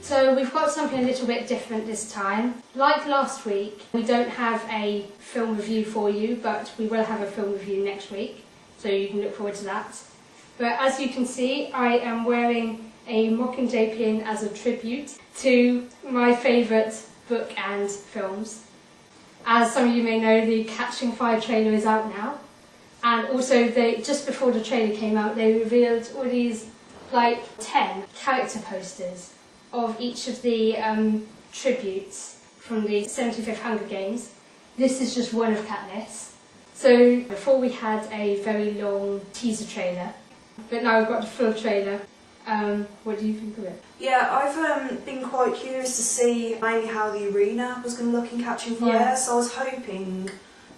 So we've got something a little bit different this time. Like last week, we don't have a film review for you, but we will have a film review next week, so you can look forward to that. But as you can see, I am wearing a Mockingjay pin as a tribute to my favourite book and films. As some of you may know, the Catching Fire trailer is out now. And also, just before the trailer came out, they revealed all these, like, 10 character posters of each of the tributes from the 75th Hunger Games. This is just one of Katniss. So before we had a very long teaser trailer, but now we've got the full trailer. What do you think of it? Yeah, I've been quite curious to see mainly how the arena was going to look in Catching Fire, yeah. So I was hoping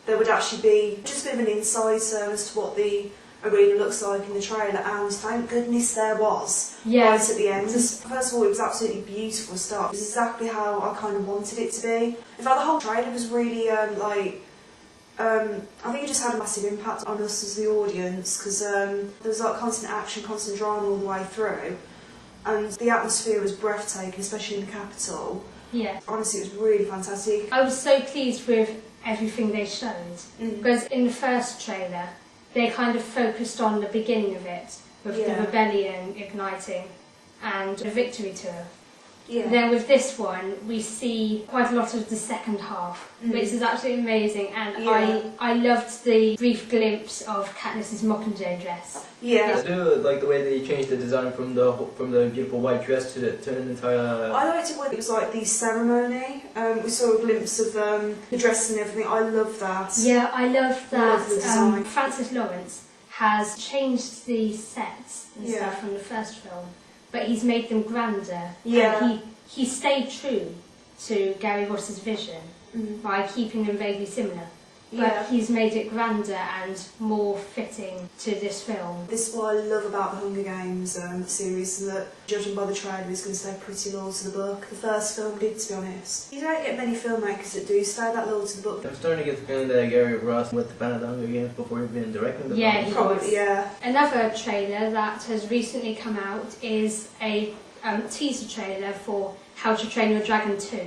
there would actually be just a bit of an insight as to what the arena looks like in the trailer, and thank goodness there was, right at the end. First of all, it was absolutely beautiful stuff. It was exactly how I kind of wanted it to be. In fact, the whole trailer was really, I think it just had a massive impact on us as the audience, because there was like constant action, constant drama all the way through, and the atmosphere was breathtaking, especially in the capital. Yeah. Honestly, it was really fantastic. I was so pleased with everything they showed, because in the first trailer, they kind of focused on the beginning of it, with the rebellion igniting and the victory tour. Yeah. Then with this one, we see quite a lot of the second half, which is absolutely amazing, and I loved the brief glimpse of Katniss's Mockingjay dress. Yeah. I do like the way they changed the design from the beautiful white dress to an entire... I liked it when it was like the ceremony. We saw a glimpse of the dress and everything. I love that. Yeah, I love that. Francis Lawrence has changed the sets and stuff from the first film, but he's made them grander. Yeah. And he stayed true to Gary Ross's vision by keeping them vaguely similar. But he's made it grander and more fitting to this film. This is what I love about the Hunger Games series, and that, judging by the trailer, is going to stay pretty loyal to the book. The first film did, to be honest. You don't get many filmmakers that do stay that loyal to the book. I'm starting to get the feeling that Gary Ross was the fan of the Hunger Games before he'd been directing the film. He probably, Another trailer that has recently come out is a teaser trailer for How to Train Your Dragon 2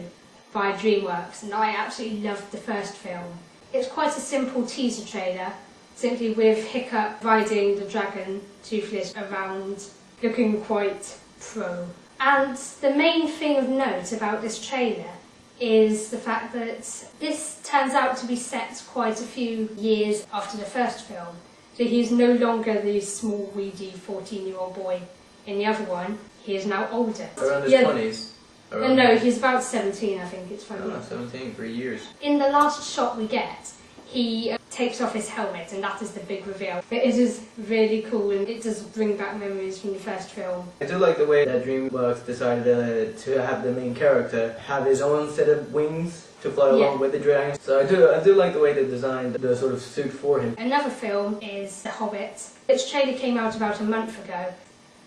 by DreamWorks, and I absolutely loved the first film. It's quite a simple teaser trailer, simply with Hiccup riding the dragon Toothless around, looking quite pro. And the main thing of note about this trailer is the fact that this turns out to be set quite a few years after the first film. So he's no longer the small, weedy 14-year-old boy in the other one. He is now older. Around his 20s? No, he's about 17, I think it's funny. Oh, 17 for years. In the last shot we get, he takes off his helmet, and that is the big reveal. It is really cool, and it does bring back memories from the first film. I do like the way that DreamWorks decided to have the main character have his own set of wings to fly along with the dragon. So I do like the way they designed the sort of suit for him. Another film is The Hobbit. Its trailer came out about a month ago.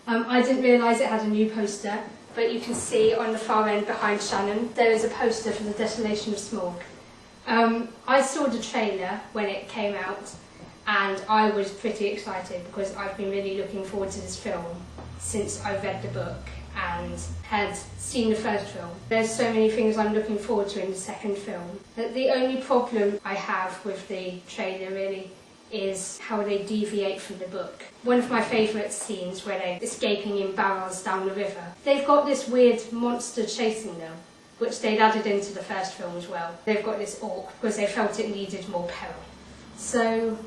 I didn't realise it had a new poster, but you can see on the far end behind Shannon there is a poster for the Desolation of Smaug. I saw the trailer when it came out, and I was pretty excited because I've been really looking forward to this film since I read the book and had seen the first film. There's so many things I'm looking forward to in the second film. That the only problem I have with the trailer really is how they deviate from the book. One of my favourite scenes where they're escaping in barrels down the river. They've got this weird monster chasing them, which they'd added into the first film as well. They've got this orc because they felt it needed more peril. So,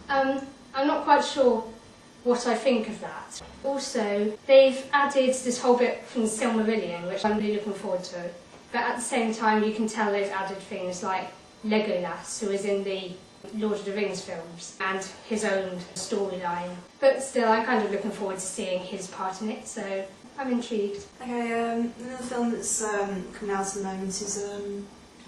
I'm not quite sure what I think of that. Also, they've added this whole bit from the Silmarillion, which I'm really looking forward to. But at the same time, you can tell they've added things like Legolas, who is in the Lord of the Rings films, and his own storyline. But still, I'm kind of looking forward to seeing his part in it, so I'm intrigued. Okay, another film that's coming out at the moment is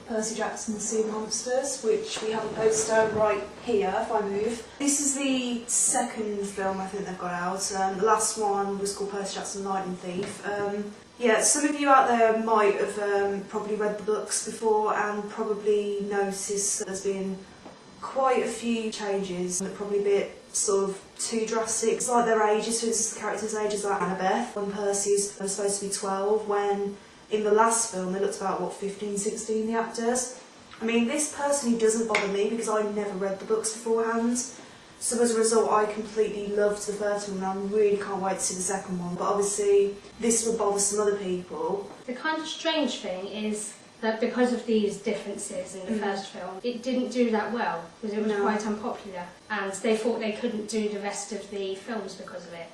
Percy Jackson and the Sea of Monsters, which we have a poster right here, if I move. This is the second film I think they've got out. The last one was called Percy Jackson the Lightning Thief. Yeah, some of you out there might have probably read the books before and probably noticed that there's been quite a few changes that probably a bit sort of too drastic. It's like their ages, so it's the characters' ages like Annabeth, when Percy's supposed to be 12, when In the last film, they looked about, what, 15, 16, the actors. I mean, this personally doesn't bother me because I never read the books beforehand. So as a result, I completely loved the first one and I really can't wait to see the second one. But obviously, this would bother some other people. The kind of strange thing is that because of these differences in the first film, it didn't do that well because it was quite unpopular and they thought they couldn't do the rest of the films because of it.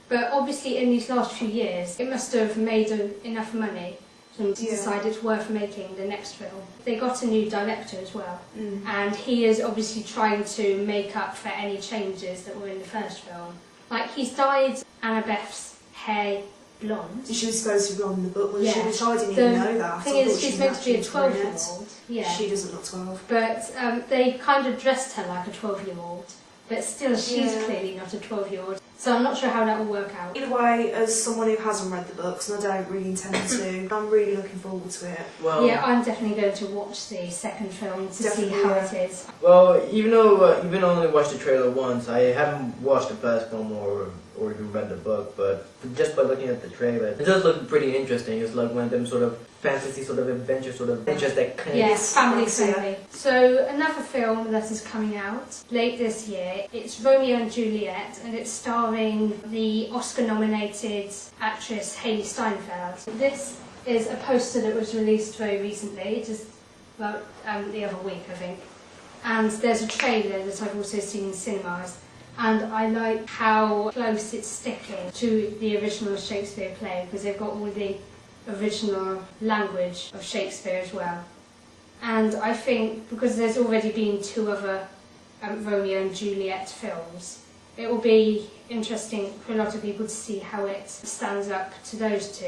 But obviously in these last few years, it must have made enough money to decide it's worth making the next film. They got a new director as well, and he is obviously trying to make up for any changes that were in the first film. Like, he's dyed Annabeth's hair blonde. She was supposed to be blonde in the book, wasn't she? Which I didn't even know that. The thing is, she's meant to be a 12-year-old. Yeah. She doesn't look 12. But they kind of dressed her like a 12-year-old. But still, she's clearly not a 12-year-old. So I'm not sure how that will work out. Either way, as someone who hasn't read the books, and I don't really intend to, I'm really looking forward to it. Well, yeah, I'm definitely going to watch the second film to see how it is. Well, even though I only watched the trailer once, I haven't watched the first film or even read the book, but just by looking at the trailer, it does look pretty interesting. It's like one of them sort of fantasy sort of adventure sort of adventures that kind Yes, family friendly. So another film that is coming out late this year, it's Romeo and Juliet, and it's starring the Oscar-nominated actress Hailee Steinfeld. This is a poster that was released very recently, just about the other week, I think. And there's a trailer that I've also seen in cinemas. And I like how close it's sticking to the original Shakespeare play, because they've got all the original language of Shakespeare as well. And I think because there's already been 2 other Romeo and Juliet films, it will be interesting for a lot of people to see how it stands up to those 2.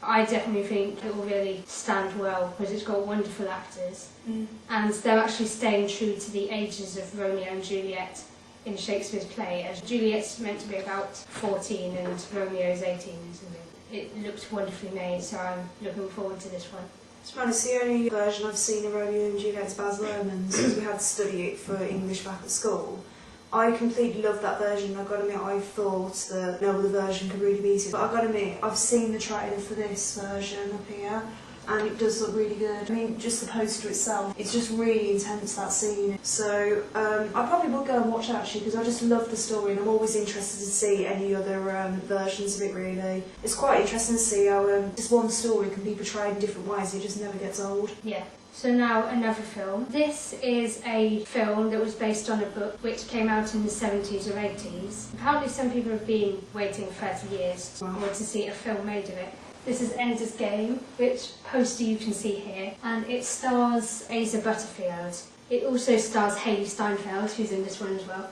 I definitely think it will really stand well because it's got wonderful actors and they're actually staying true to the ages of Romeo and Juliet in Shakespeare's play, as Juliet's meant to be about 14 and Romeo's 18 or something. It looks wonderfully made, so I'm looking forward to this one. To be honest, the only version I've seen of Romeo and Juliet is Baz Luhrmann's, because we had to study it for English back at school. I completely loved that version. I've got to admit, I thought that no other version could really beat it. But I've got to admit, I've seen the trailer for this version up here, and it does look really good. I mean, just the poster itself, it's just really intense, that scene. So I probably will go and watch it actually, because I just love the story and I'm always interested to see any other versions of it really. It's quite interesting to see how just one story can be portrayed in different ways. It just never gets old. Yeah. So now another film. This is a film that was based on a book which came out in the 70s or 80s. Apparently some people have been waiting 30 years to see a film made of it. This is Ender's Game, which poster you can see here, and it stars Asa Butterfield. It also stars Hailee Steinfeld, who's in this one as well,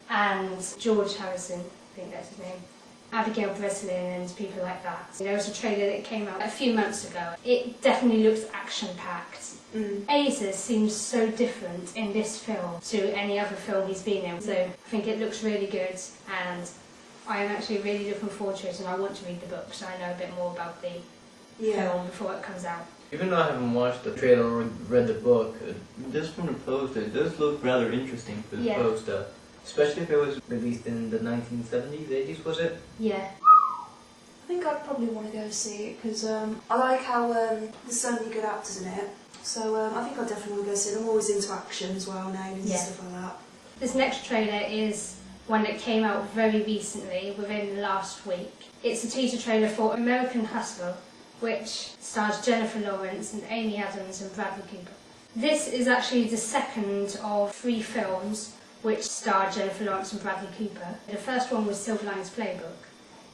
and George Harrison, I think that's his name, Abigail Breslin and people like that. There was a trailer that came out a few months ago. It definitely looks action-packed. Asa seems so different in this film to any other film he's been in, so I think it looks really good, and I am actually really looking forward to it, and I want to read the book so I know a bit more about the film before it comes out. Even though I haven't watched the trailer or read the book, just from the poster, it does look rather interesting for the poster. Especially if it was released in the 1970s, 80s, was it? Yeah. I think I'd probably want to go see it because I like how there's so many good actors in it. So I think I'll definitely want to go see it. I'm always into action as well now and stuff like that. This next trailer is one that came out very recently, within the last week. It's a teaser trailer for American Hustle, which stars Jennifer Lawrence and Amy Adams and Bradley Cooper. This is actually the second of 3 films which star Jennifer Lawrence and Bradley Cooper. The first one was Silver Linings Playbook.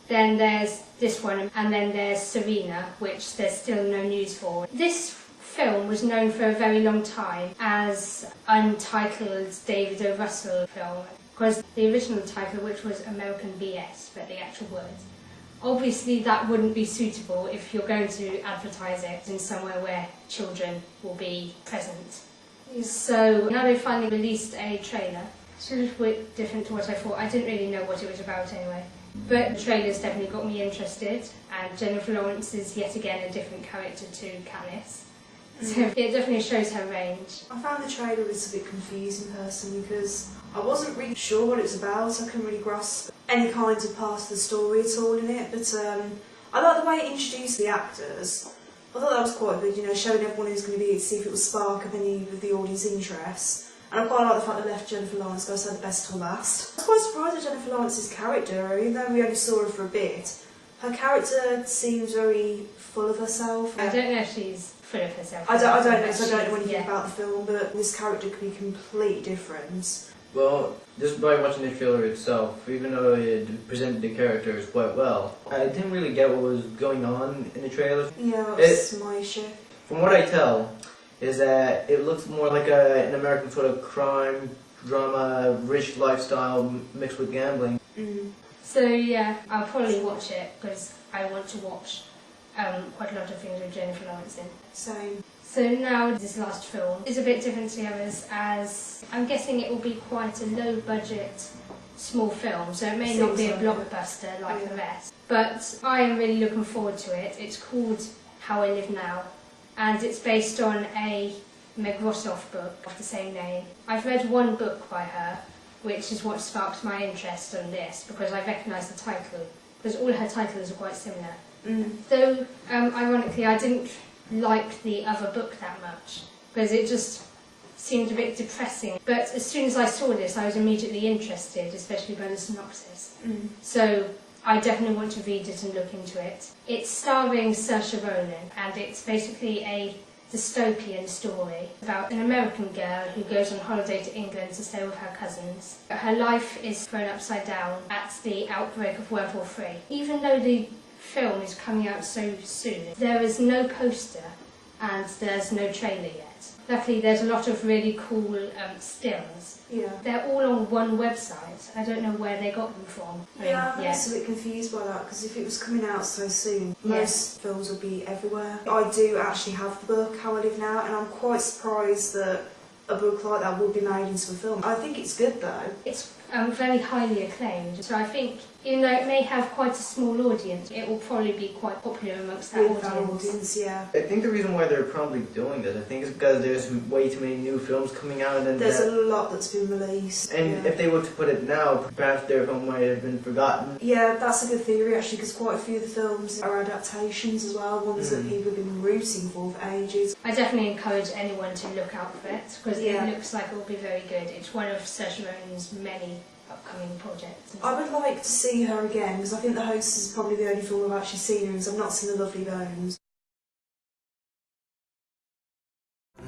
Then there's this one, and then there's Serena, which there's still no news for. This film was known for a very long time as Untitled David O. Russell film, because the original title, which was American BS, but the actual words. Obviously that wouldn't be suitable if you're going to advertise it in somewhere where children will be present. So now they've finally released a trailer. It's a little bit different to what I thought. I didn't really know what it was about anyway. But the trailer's definitely got me interested, and Jennifer Lawrence is yet again a different character to Katniss. So it definitely shows her range. I found the trailer was a bit confusing personally because I wasn't really sure what it was about. I couldn't really grasp any kinds of part of the story at all in it. But I like the way it introduced the actors. I thought that was quite good, you know, showing everyone who's going to be here to see if it will spark up any of the audience interest. And I quite like the fact they left Jennifer Lawrence go so the best till last. I was quite surprised at Jennifer Lawrence's character, even though we only saw her for a bit. Her character seems very full of herself. I don't know if she's full of herself. I don't know, because I don't know anything about the film, but this character could be completely different. Well, just by watching the trailer itself, even though it presented the characters quite well, I didn't really get what was going on in the trailer. Yeah, that's my issue. From what I tell, is that it looks more like an American sort of crime, drama, rich lifestyle mixed with gambling. So yeah, I'll probably watch it because I want to watch quite a lot of things with Jennifer Lawrence in. Same. So now this last film is a bit different to the others, as I'm guessing it will be quite a low budget, small film, so it may not be a blockbuster like the rest. But I am really looking forward to it. It's called How I Live Now, and it's based on a Meg Rossoff book of the same name. I've read one book by her, which is what sparked my interest on this, because I recognise the title, because all her titles are quite similar. Though, ironically, I didn't like the other book that much, because it just seemed a bit depressing. But as soon as I saw this, I was immediately interested, especially by the synopsis. So I definitely want to read it and look into it. It's starring Saoirse Ronan, and it's basically a dystopian story about an American girl who goes on holiday to England to stay with her cousins. Her life is thrown upside down at the outbreak of World War III. Even though the film is coming out so soon, there is no poster and there's no trailer yet. Luckily, there's a lot of really cool stills. Yeah. They're all on one website. I don't know where they got them from. I'm a bit confused by that, because if it was coming out so soon, most films would be everywhere. I do actually have the book, How I Live Now, and I'm quite surprised that a book like that would be made into a film. I think it's good though. It's very highly acclaimed, so I think even though it may have quite a small audience, it will probably be quite popular amongst that audience. Yeah. I think the reason why they're probably doing this, I think, is because there's way too many new films coming out, and there's a lot that's been released. And if they were to put it now, perhaps their film might have been forgotten. Yeah, that's a good theory actually, because quite a few of the films are adaptations as well, ones that people have been rooting for ages. I definitely encourage anyone to look out for it, because it looks like it will be very good. It's one of Saoirse Ronan's many upcoming projects. I would like to see her again, because I think The Host is probably the only film I've actually seen her in, because I've not seen The Lovely Bones.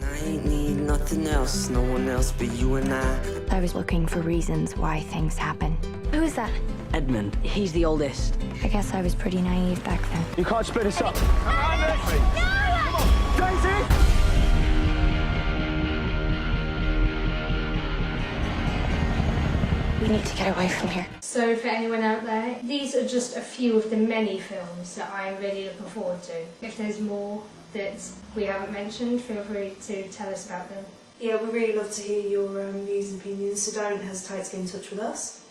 I ain't need nothing else, no one else but you and I. I was looking for reasons why things happen. Who is that? Edmund, he's the oldest. I guess I was pretty naive back then. You can't split us up. Come on, Daisy! We need to get away from here. So for anyone out there, these are just a few of the many films that I'm really looking forward to. If there's more that we haven't mentioned, feel free to tell us about them. Yeah, we really love to hear your views and opinions, so don't hesitate to get in touch with us.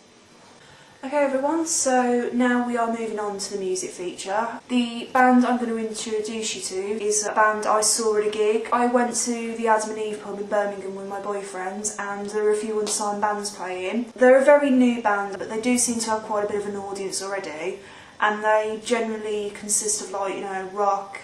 Okay everyone, so now we are moving on to the music feature. The band I'm going to introduce you to is a band I saw at a gig. I went to the Adam and Eve pub in Birmingham with my boyfriend, and there were a few unsigned bands playing. They're a very new band, but they do seem to have quite a bit of an audience already, and they generally consist of, like, you know, rock,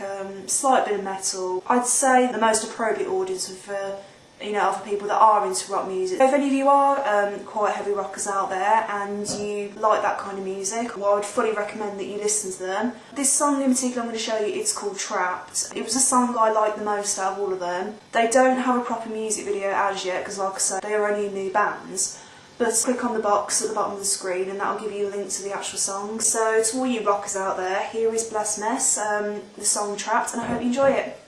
slight bit of metal. I'd say the most appropriate audience for other people that are into rock music. If any of you are quite heavy rockers out there and you like that kind of music, well, I would fully recommend that you listen to them. This song in particular I'm going to show you, it's called Trapped. It was the song I liked the most out of all of them. They don't have a proper music video as yet, because like I said, they are only new bands. But click on the box at the bottom of the screen and that'll give you a link to the actual song. So to all you rockers out there, here is Bless Mess, the song Trapped, and I hope you enjoy it.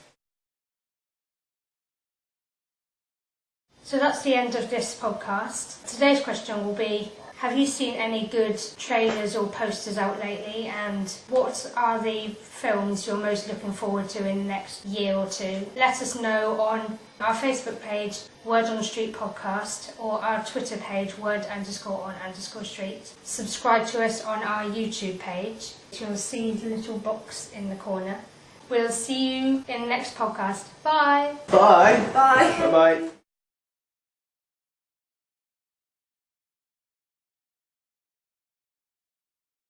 So that's the end of this podcast. Today's question will be, have you seen any good trailers or posters out lately, and what are the films you're most looking forward to in the next year or two? Let us know on our Facebook page, Word on the Street Podcast, or our Twitter page, Word_on_street. Subscribe to us on our YouTube page. You'll see the little box in the corner. We'll see you in the next podcast. Bye! Bye! Bye! Bye-bye!